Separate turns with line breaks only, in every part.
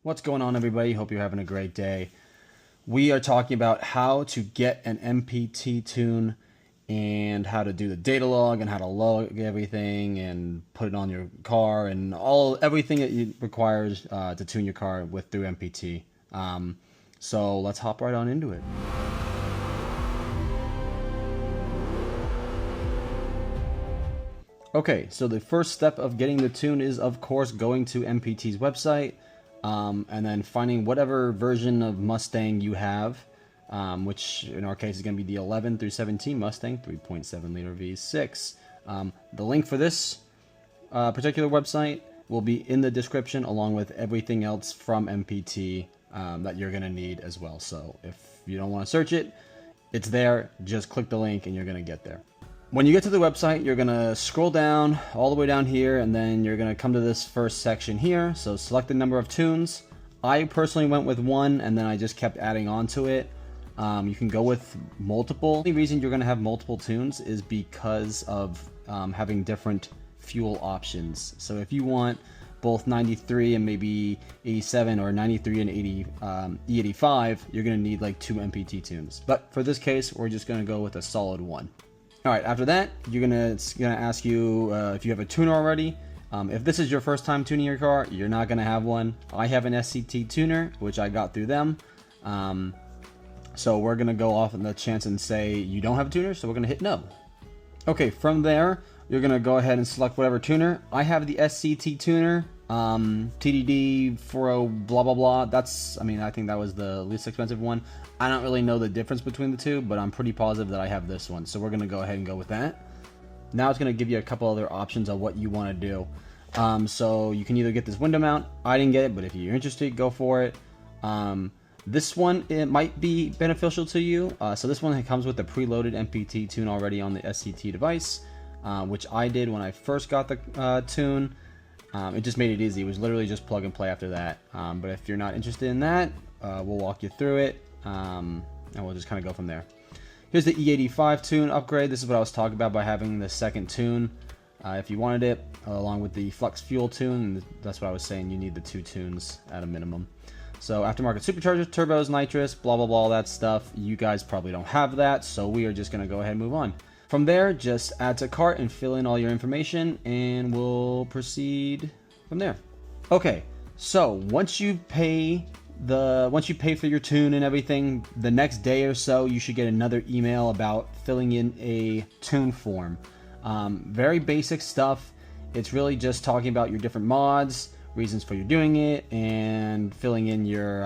What's going on, everybody? Hope you're having a great day. We are talking about how to get an MPT tune and how to do the data log and how to log everything and put it on your car and everything that it requires to tune your car through MPT. So let's hop right on into it. Okay, so the first step of getting the tune is, of course, going to MPT's website. And then finding whatever version of Mustang you have, which in our case is going to be the 11 through 17 Mustang 3.7 liter V6. The link for this particular website will be in the description, along with everything else from MPT that you're going to need as well. So if you don't want to search it, it's there. Just click the link and you're going to get there. When you get to the website, you're going to scroll down all the way down here, and then you're going to come to this first section here. So select the number of tunes. I personally went with one, and then I just kept adding on to it. You can go with multiple. The only reason you're going to have multiple tunes is because of having different fuel options. So if you want both 93 and maybe 87, or 93 and 80 E85, you're going to need like 2 MPT tunes. But for this case, we're just going to go with a solid one. All right, after that, it's gonna ask you if you have a tuner already. If this is your first time tuning your car, you're not gonna have one. I have an SCT tuner, which I got through them. So we're gonna go off on the chance and say you don't have a tuner, so we're gonna hit no. Okay, from there, you're gonna go ahead and select whatever tuner. I have the SCT tuner, TDD 40 blah blah blah. I think that was the least expensive one. I don't really know the difference between the two, but I'm pretty positive that I have this one. So we're going to go ahead and go with that. Now it's going to give you a couple other options on what you want to do. So you can either get this window mount. I didn't get it, but if you're interested, go for it. This one, it might be beneficial to you. So this one comes with the preloaded MPT tune already on the SCT device, which I did when I first got the tune. It just made it easy. It was literally just plug and play after that. But if you're not interested in that, we'll walk you through it. And we'll just kind of go from there. Here's the E85 tune upgrade. This is what I was talking about by having the second tune. If you wanted it, along with the Flux Fuel tune, that's what I was saying, you need the 2 tunes at a minimum. So aftermarket superchargers, turbos, nitrous, blah blah blah, all that stuff. You guys probably don't have that, so we are just going to go ahead and move on. From there, just add to cart and fill in all your information, and we'll proceed from there. Okay, so once you pay for your tune and everything, the next day or so, you should get another email about filling in a tune form. Very basic stuff. It's really just talking about your different mods, reasons for you doing it, and filling in your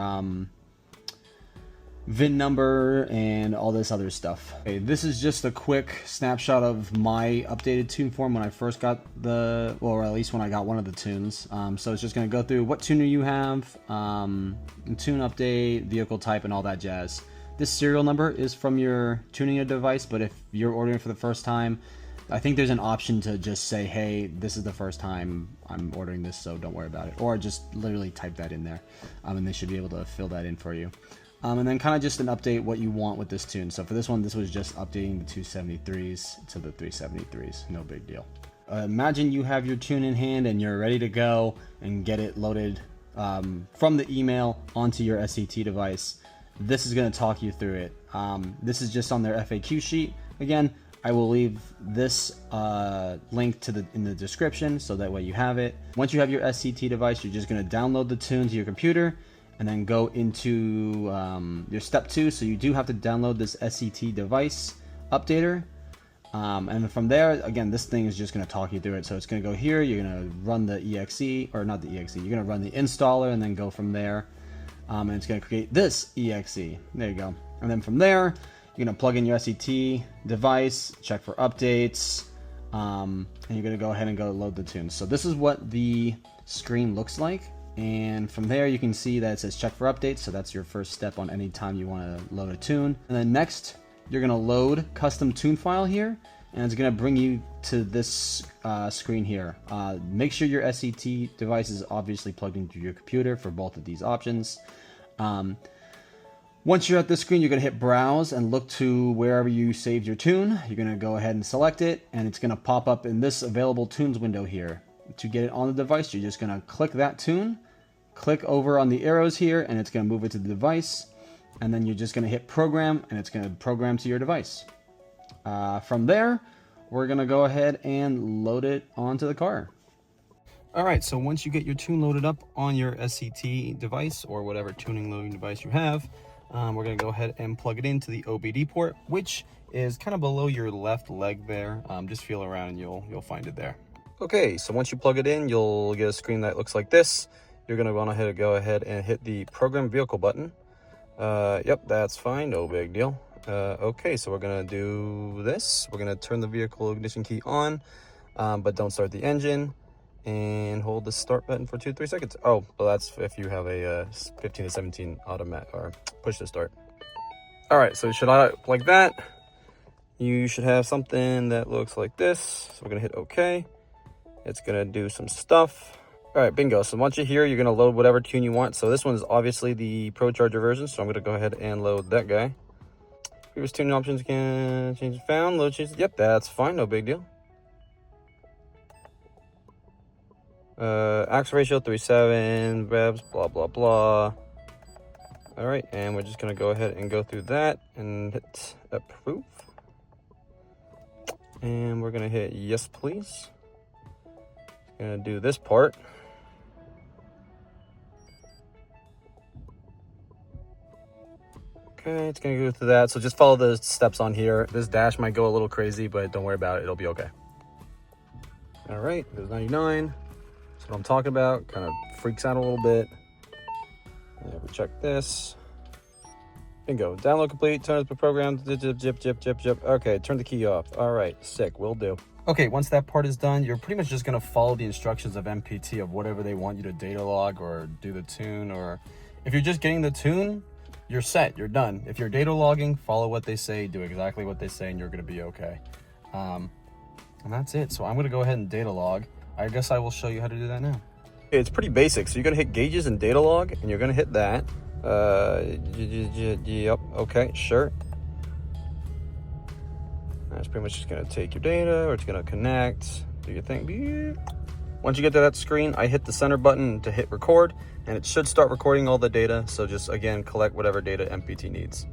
VIN number and all this other stuff. Okay, this is just a quick snapshot of my updated tune form when I first got or at least when I got one of the tunes. So it's just going to go through what tuner you have, tune update, vehicle type, and all that jazz. This serial number is from your tuning device, but if you're ordering for the first time, I think there's an option to just say, hey, this is the first time I'm ordering this, so don't worry about it. Or just literally type that in there, and they should be able to fill that in for you. And then kind of just an update what you want with this tune. So for this one, this was just updating the 273s to the 373s. No big deal. Imagine you have your tune in hand and you're ready to go and get it loaded from the email onto your SCT device. This is going to talk you through it. This is just on their FAQ sheet. Again, I will leave this link in the description, so that way you have it. Once you have your SCT device, you're just going to download the tune to your computer, and then go into your step 2. So you do have to download this SCT device updater. And from there, again, this thing is just going to talk you through it. So it's going to go here. You're going to run the exe, or not the exe. You're going to run the installer and then go from there. And it's going to create this exe. There you go. And then from there, you're going to plug in your SCT device, check for updates, and you're going to go ahead and go load the tunes. So this is what the screen looks like. And from there, you can see that it says check for updates. So that's your first step on any time you want to load a tune. And then next, you're going to load custom tune file here, and it's going to bring you to this screen here. Make sure your SCT device is obviously plugged into your computer for both of these options. Once you're at this screen, you're going to hit browse and look to wherever you saved your tune. You're going to go ahead and select it, and it's going to pop up in this available tunes window here. To get it on the device, you're just going to click that tune, click over on the arrows here, and it's going to move it to the device. And then you're just going to hit program, and it's going to program to your device. From there, we're going to go ahead and load it onto the car. All right, so once you get your tune loaded up on your SCT device or whatever tuning loading device you have, we're going to go ahead and plug it into the OBD port, which is kind of below your left leg there. Just feel around and you'll find it there. Okay, so once you plug it in, you'll get a screen that looks like this. You're going to want to go ahead and hit the program vehicle button. Yep, that's fine, no big deal. Okay, so we're going to do this. We're going to turn the vehicle ignition key on, but don't start the engine. And hold the start button for 2-3 seconds. Oh, well, that's if you have a 15 to 17 automatic or push to start. All right, so should I like that? You should have something that looks like this. So we're gonna hit OK. It's gonna do some stuff. All right, bingo. So once you're here, you're gonna load whatever tune you want. So this one is obviously the ProCharger version. So I'm gonna go ahead and load that guy. Previous tuning options can change found. Load changes. Yep, that's fine. No big deal. Axle ratio 3.7 revs, blah blah blah. All right, and we're just gonna go ahead and go through that and hit approve, and we're gonna hit yes please. Gonna do this part. Okay, it's gonna go through that, so just follow the steps on here. This dash might go a little crazy, but don't worry about it, it'll be okay. All right, there's 99. That's what I'm talking about. Kind of freaks out a little bit. Yeah, we check this. Bingo. Download complete. Turn up the program. Zip. Okay, turn the key off. All right, sick. Will do. Okay, once that part is done, you're pretty much just going to follow the instructions of MPT of whatever they want you to data log or do the tune. Or if you're just getting the tune, you're set. You're done. If you're data logging, follow what they say. Do exactly what they say, and you're going to be okay. And that's it. So I'm going to go ahead and data log. I guess I will show you how to do that now. It's pretty basic. So you're going to hit gauges and data log, and you're going to hit that. Yep. Okay, sure. That's pretty much just going to take your data, or it's going to connect, do your thing. Once you get to that screen, I hit the center button to hit record, and it should start recording all the data. So just, again, collect whatever data MPT needs.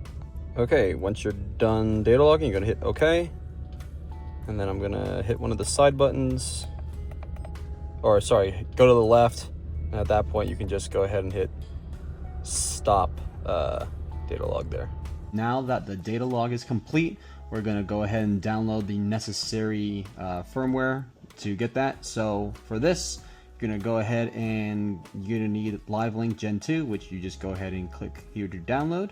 Okay, once you're done data logging, you're going to hit OK. And then I'm going to hit one of the side buttons. Or sorry, go to the left, and at that point you can just go ahead and hit stop data log there. Now that the data log is complete, we're going to go ahead and download the necessary firmware to get that. So for this, you're going to go ahead and you're going to need LiveLink Gen 2, which you just go ahead and click here to download.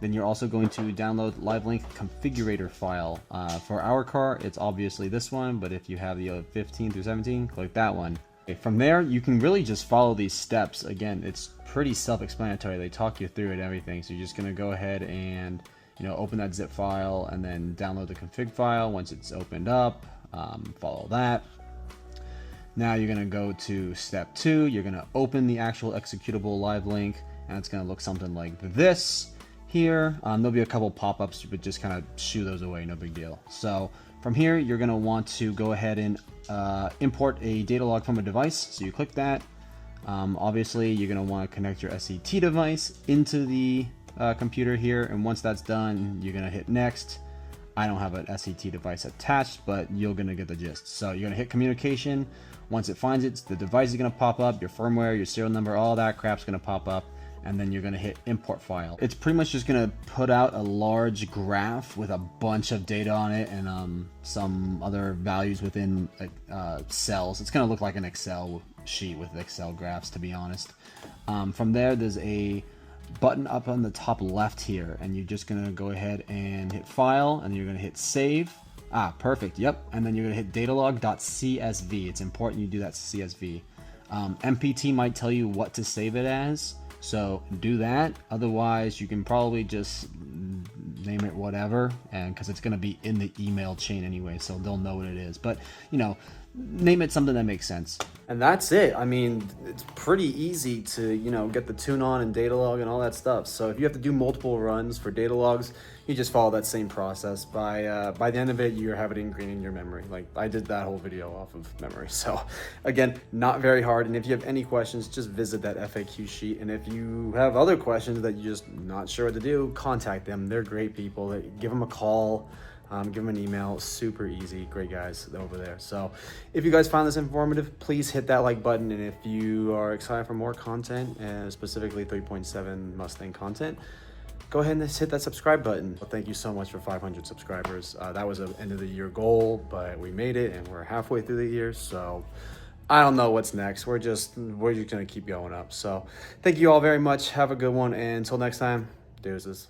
Then you're also going to download LiveLink configurator file. For our car, it's obviously this one, but if you have the 15 through 17, click that one. Okay, from there, you can really just follow these steps. Again, it's pretty self-explanatory. They talk you through it and everything. So you're just going to go ahead and open that zip file and then download the config file. Once it's opened up, follow that. Now you're going to go to step 2. You're going to open the actual executable LiveLink, and it's going to look something like this. Here, there'll be a couple pop-ups, but just kind of shoo those away, no big deal. So from here, you're going to want to go ahead and import a data log from a device. So you click that. Obviously, you're going to want to connect your SCT device into the computer here, and once that's done, you're going to hit next. I don't have an SCT device attached, but you're going to get the gist. So you're going to hit communication. Once it finds it, the device is going to pop up, your firmware, your serial number, all that crap's going to pop up. And then you're going to hit import file. It's pretty much just going to put out a large graph with a bunch of data on it and some other values within cells. It's going to look like an Excel sheet with Excel graphs, to be honest. From there, there's a button up on the top left here, and you're just going to go ahead and hit file, and you're going to hit save. Perfect. Yep. And then you're going to hit datalog.csv. It's important you do that CSV. MPT might tell you what to save it as. So do that. Otherwise, you can probably just name it whatever, and because it's going to be in the email chain anyway, so they'll know what it is. But name it something that makes sense. And that's it. I mean, it's pretty easy to, you know, get the tune on and data log and all that stuff. So if you have to do multiple runs for data logs, you just follow that same process. By the end of it, you have it ingrained in your memory. Like I did that whole video off of memory. So again, not very hard. And if you have any questions, just visit that FAQ sheet. And if you have other questions that you're just not sure what to do, contact them. They're great people. Give them a call. Give them an email. Super easy. Great guys over there. So if you guys found this informative, please hit that like button. And if you are excited for more content, and specifically 3.7 Mustang content, go ahead and just hit that subscribe button. Well, thank you so much for 500 subscribers. That was an end of the year goal, but we made it and we're halfway through the year. So I don't know what's next. We're just going to keep going up. So thank you all very much. Have a good one. And until next time, deuces.